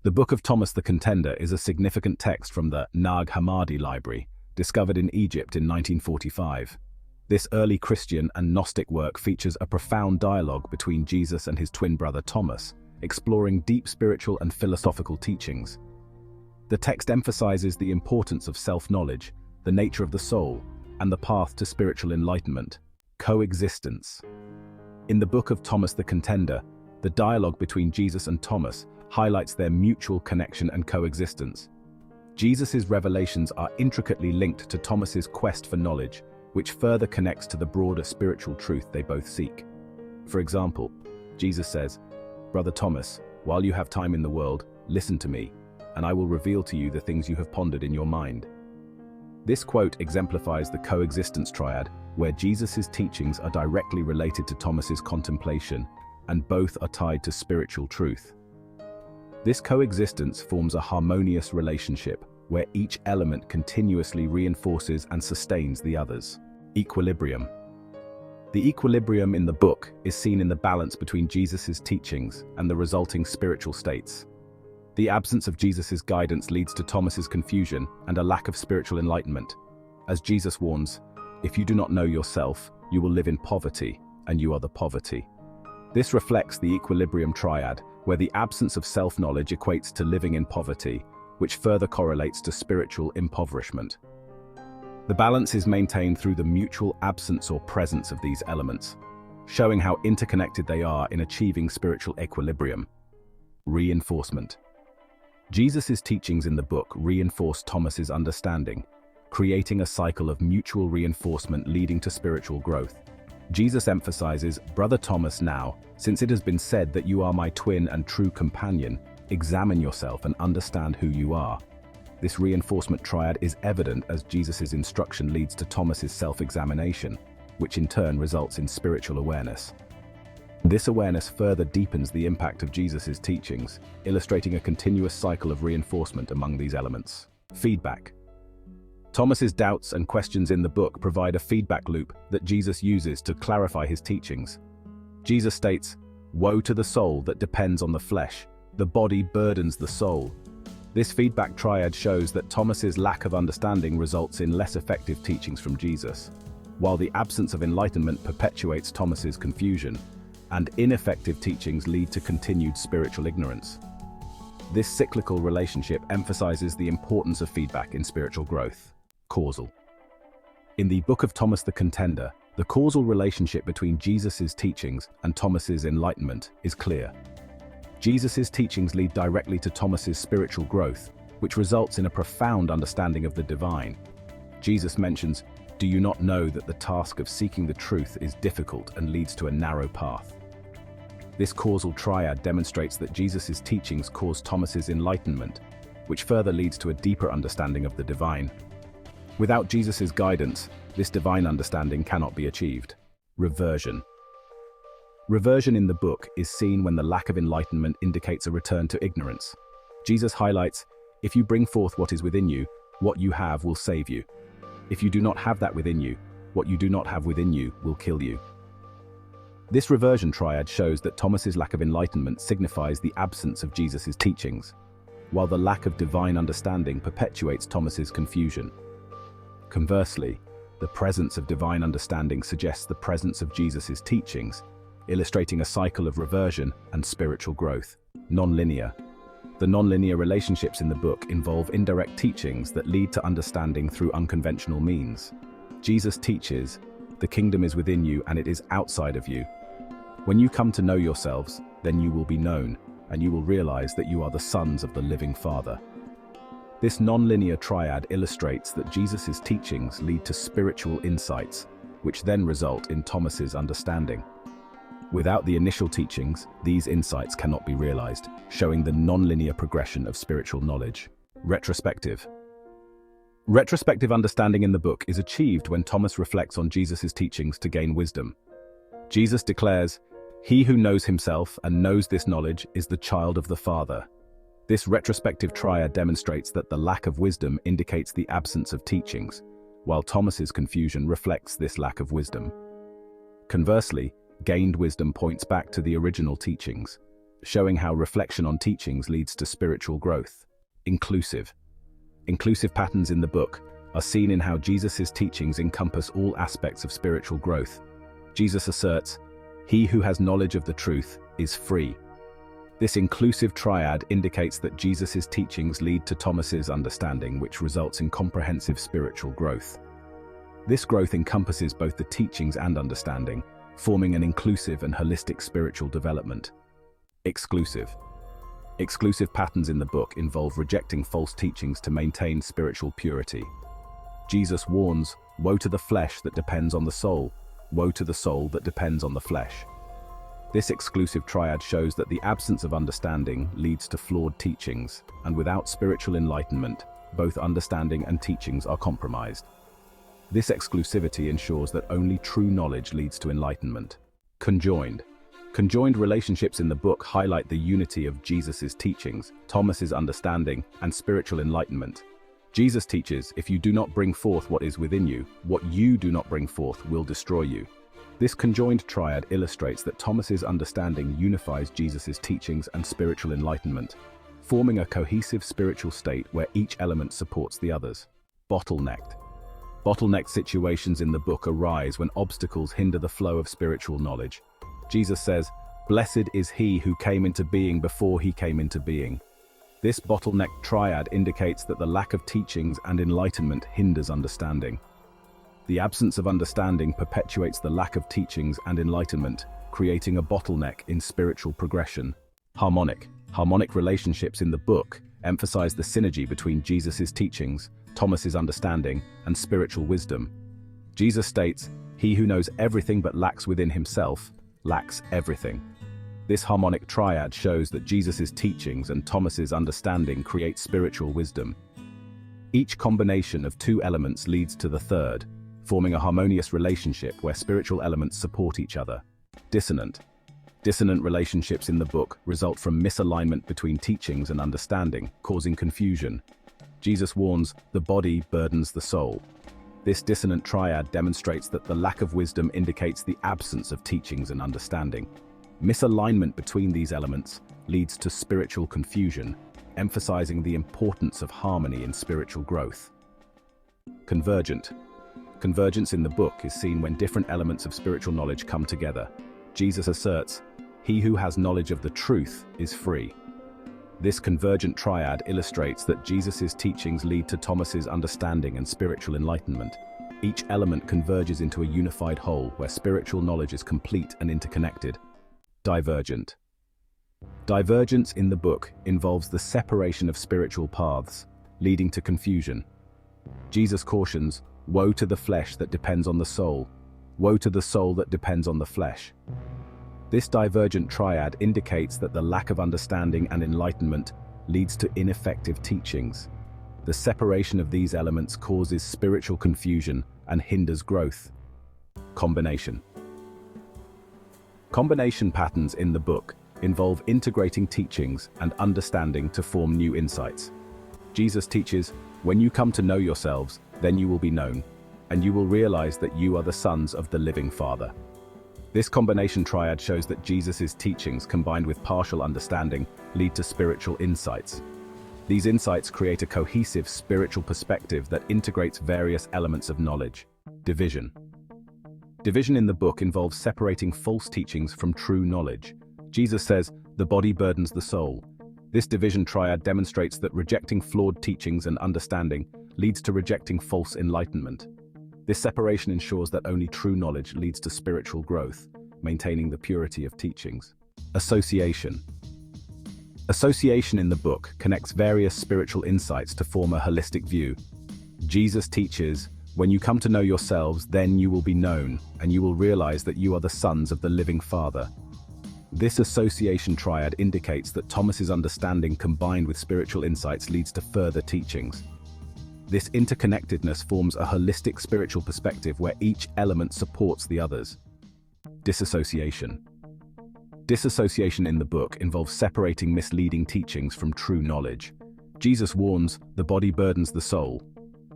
The Book of Thomas the Contender is a significant text from the Nag Hammadi library, discovered in Egypt in 1945. This early Christian and Gnostic work features a profound dialogue between Jesus and his twin brother Thomas, exploring deep spiritual and philosophical teachings. The text emphasizes the importance of self-knowledge, the nature of the soul, and the path to spiritual enlightenment. Coexistence. In the Book of Thomas the Contender, the dialogue between Jesus and Thomas highlights their mutual connection and coexistence. Jesus' revelations are intricately linked to Thomas's quest for knowledge, which further connects to the broader spiritual truth they both seek. For example, Jesus says, "Brother Thomas, while you have time in the world, listen to me, and I will reveal to you the things you have pondered in your mind." This quote exemplifies the coexistence triad, where Jesus' teachings are directly related to Thomas's contemplation, and both are tied to spiritual truth. This coexistence forms a harmonious relationship, where each element continuously reinforces and sustains the others. Equilibrium. The equilibrium in the book is seen in the balance between Jesus' teachings and the resulting spiritual states. The absence of Jesus' guidance leads to Thomas's confusion and a lack of spiritual enlightenment. As Jesus warns, "If you do not know yourself, you will live in poverty, and you are the poverty." This reflects the equilibrium triad, where the absence of self-knowledge equates to living in poverty, which further correlates to spiritual impoverishment. The balance is maintained through the mutual absence or presence of these elements, showing how interconnected they are in achieving spiritual equilibrium. Reinforcement. Jesus' teachings in the book reinforce Thomas's understanding, creating a cycle of mutual reinforcement leading to spiritual growth. Jesus emphasizes, "Brother Thomas, now, since it has been said that you are my twin and true companion, examine yourself and understand who you are." This reinforcement triad is evident as Jesus' instruction leads to Thomas's self-examination, which in turn results in spiritual awareness. This awareness further deepens the impact of Jesus' teachings, illustrating a continuous cycle of reinforcement among these elements. Feedback. Thomas's doubts and questions in the book provide a feedback loop that Jesus uses to clarify his teachings. Jesus states, "Woe to the soul that depends on the flesh. The body burdens the soul." This feedback triad shows that Thomas's lack of understanding results in less effective teachings from Jesus, while the absence of enlightenment perpetuates Thomas's confusion, and ineffective teachings lead to continued spiritual ignorance. This cyclical relationship emphasizes the importance of feedback in spiritual growth. Causal. In the Book of Thomas the Contender, the causal relationship between Jesus' teachings and Thomas's enlightenment is clear. Jesus' teachings lead directly to Thomas's spiritual growth, which results in a profound understanding of the divine. Jesus mentions, "Do you not know that the task of seeking the truth is difficult and leads to a narrow path?" This causal triad demonstrates that Jesus' teachings cause Thomas's enlightenment, which further leads to a deeper understanding of the divine. Without Jesus' guidance, this divine understanding cannot be achieved. Reversion. Reversion in the book is seen when the lack of enlightenment indicates a return to ignorance. Jesus highlights, "If you bring forth what is within you, what you have will save you. If you do not have that within you, what you do not have within you will kill you." This reversion triad shows that Thomas's lack of enlightenment signifies the absence of Jesus' teachings, while the lack of divine understanding perpetuates Thomas's confusion. Conversely, the presence of divine understanding suggests the presence of Jesus' teachings, illustrating a cycle of reversion and spiritual growth. Non-linear. The non-linear relationships in the book involve indirect teachings that lead to understanding through unconventional means. Jesus teaches, "The kingdom is within you and it is outside of you. When you come to know yourselves, then you will be known, and you will realize that you are the sons of the living Father." This non-linear triad illustrates that Jesus' teachings lead to spiritual insights, which then result in Thomas's understanding. Without the initial teachings, these insights cannot be realized, showing the non-linear progression of spiritual knowledge. Retrospective. Retrospective understanding in the book is achieved when Thomas reflects on Jesus' teachings to gain wisdom. Jesus declares, "He who knows himself and knows this knowledge is the child of the Father." This retrospective triad demonstrates that the lack of wisdom indicates the absence of teachings, while Thomas's confusion reflects this lack of wisdom. Conversely, gained wisdom points back to the original teachings, showing how reflection on teachings leads to spiritual growth. Inclusive. Inclusive patterns in the book are seen in how Jesus' teachings encompass all aspects of spiritual growth. Jesus asserts, "He who has knowledge of the truth is free." This inclusive triad indicates that Jesus' teachings lead to Thomas's understanding, which results in comprehensive spiritual growth. This growth encompasses both the teachings and understanding, forming an inclusive and holistic spiritual development. Exclusive. Exclusive patterns in the book involve rejecting false teachings to maintain spiritual purity. Jesus warns, "Woe to the flesh that depends on the soul. Woe to the soul that depends on the flesh." This exclusive triad shows that the absence of understanding leads to flawed teachings, and without spiritual enlightenment, both understanding and teachings are compromised. This exclusivity ensures that only true knowledge leads to enlightenment. Conjoined. Conjoined relationships in the book highlight the unity of Jesus' teachings, Thomas's understanding, and spiritual enlightenment. Jesus teaches, "If you do not bring forth what is within you, what you do not bring forth will destroy you." This conjoined triad illustrates that Thomas's understanding unifies Jesus' teachings and spiritual enlightenment, forming a cohesive spiritual state where each element supports the others. Bottlenecked. Bottleneck situations in the book arise when obstacles hinder the flow of spiritual knowledge. Jesus says, "Blessed is he who came into being before he came into being." This bottleneck triad indicates that the lack of teachings and enlightenment hinders understanding. The absence of understanding perpetuates the lack of teachings and enlightenment, creating a bottleneck in spiritual progression. Harmonic. Harmonic relationships in the book emphasize the synergy between Jesus' teachings, Thomas's understanding, and spiritual wisdom. Jesus states, "He who knows everything but lacks within himself, lacks everything." This harmonic triad shows that Jesus' teachings and Thomas's understanding create spiritual wisdom. Each combination of two elements leads to the third, forming a harmonious relationship where spiritual elements support each other. Dissonant. Dissonant relationships in the book result from misalignment between teachings and understanding, causing confusion. Jesus warns, "The body burdens the soul." This dissonant triad demonstrates that the lack of wisdom indicates the absence of teachings and understanding. Misalignment between these elements leads to spiritual confusion, emphasizing the importance of harmony in spiritual growth. Convergent. Convergence in the book is seen when different elements of spiritual knowledge come together. Jesus asserts, "He who has knowledge of the truth is free." This convergent triad illustrates that Jesus' teachings lead to Thomas's understanding and spiritual enlightenment. Each element converges into a unified whole where spiritual knowledge is complete and interconnected. Divergent. Divergence in the book involves the separation of spiritual paths, leading to confusion. Jesus cautions, "Woe to the flesh that depends on the soul. Woe to the soul that depends on the flesh." This divergent triad indicates that the lack of understanding and enlightenment leads to ineffective teachings. The separation of these elements causes spiritual confusion and hinders growth. Combination. Combination patterns in the book involve integrating teachings and understanding to form new insights. Jesus teaches, "When you come to know yourselves, then you will be known, and you will realize that you are the sons of the living Father." This combination triad shows that Jesus' teachings combined with partial understanding lead to spiritual insights. These insights create a cohesive spiritual perspective that integrates various elements of knowledge. Division. Division in the book involves separating false teachings from true knowledge. Jesus says, "The body burdens the soul." This division triad demonstrates that rejecting flawed teachings and understanding leads to rejecting false enlightenment. This separation ensures that only true knowledge leads to spiritual growth, maintaining the purity of teachings. Association. Association in the book connects various spiritual insights to form a holistic view. Jesus teaches, "When you come to know yourselves, then you will be known, and you will realize that you are the sons of the living Father." This association triad indicates that Thomas's understanding combined with spiritual insights leads to further teachings. This interconnectedness forms a holistic spiritual perspective where each element supports the others. Disassociation. Disassociation in the book involves separating misleading teachings from true knowledge. Jesus warns, "The body burdens the soul."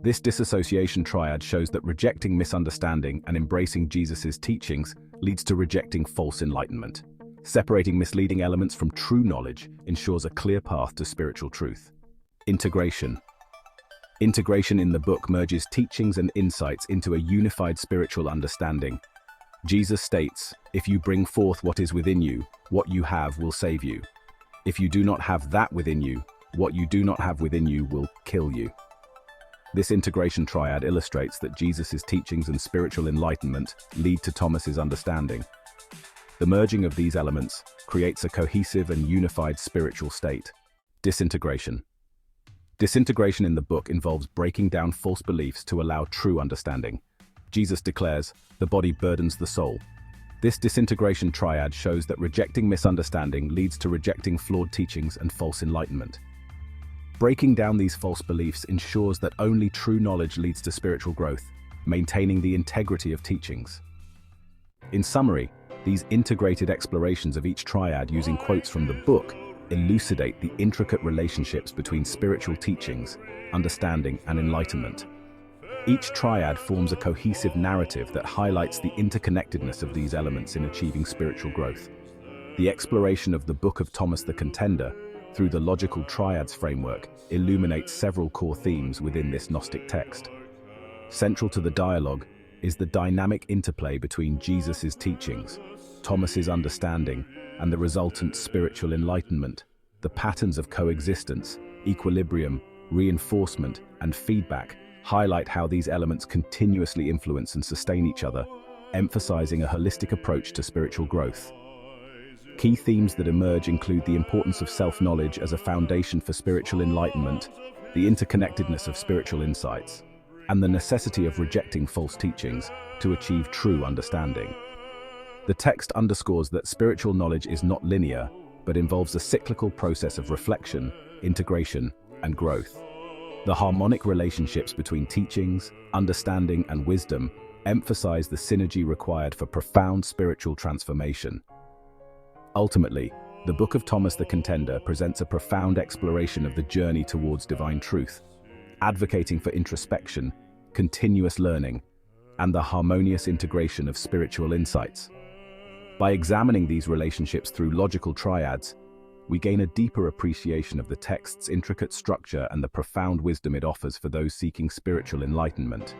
This disassociation triad shows that rejecting misunderstanding and embracing Jesus' teachings leads to rejecting false enlightenment. Separating misleading elements from true knowledge ensures a clear path to spiritual truth. Integration. Integration in the book merges teachings and insights into a unified spiritual understanding. Jesus states, "If you bring forth what is within you, what you have will save you. If you do not have that within you, what you do not have within you will kill you." This integration triad illustrates that Jesus' teachings and spiritual enlightenment lead to Thomas's understanding. The merging of these elements creates a cohesive and unified spiritual state. Disintegration. Disintegration in the book involves breaking down false beliefs to allow true understanding. Jesus declares, "The body burdens the soul." This disintegration triad shows that rejecting misunderstanding leads to rejecting flawed teachings and false enlightenment. Breaking down these false beliefs ensures that only true knowledge leads to spiritual growth, maintaining the integrity of teachings. In summary, these integrated explorations of each triad using quotes from the book elucidate the intricate relationships between spiritual teachings, understanding, and enlightenment. Each triad forms a cohesive narrative that highlights the interconnectedness of these elements in achieving spiritual growth. The exploration of the Book of Thomas the Contender, through the logical triads framework, illuminates several core themes within this Gnostic text. Central to the dialogue is the dynamic interplay between Jesus' teachings, Thomas's understanding, and the resultant spiritual enlightenment. The patterns of coexistence, equilibrium, reinforcement, and feedback highlight how these elements continuously influence and sustain each other, emphasizing a holistic approach to spiritual growth. Key themes that emerge include the importance of self-knowledge as a foundation for spiritual enlightenment, the interconnectedness of spiritual insights, and the necessity of rejecting false teachings to achieve true understanding. The text underscores that spiritual knowledge is not linear, but involves a cyclical process of reflection, integration, and growth. The harmonic relationships between teachings, understanding, and wisdom emphasize the synergy required for profound spiritual transformation. Ultimately, the Book of Thomas the Contender presents a profound exploration of the journey towards divine truth, advocating for introspection, continuous learning, and the harmonious integration of spiritual insights. By examining these relationships through logical triads, we gain a deeper appreciation of the text's intricate structure and the profound wisdom it offers for those seeking spiritual enlightenment.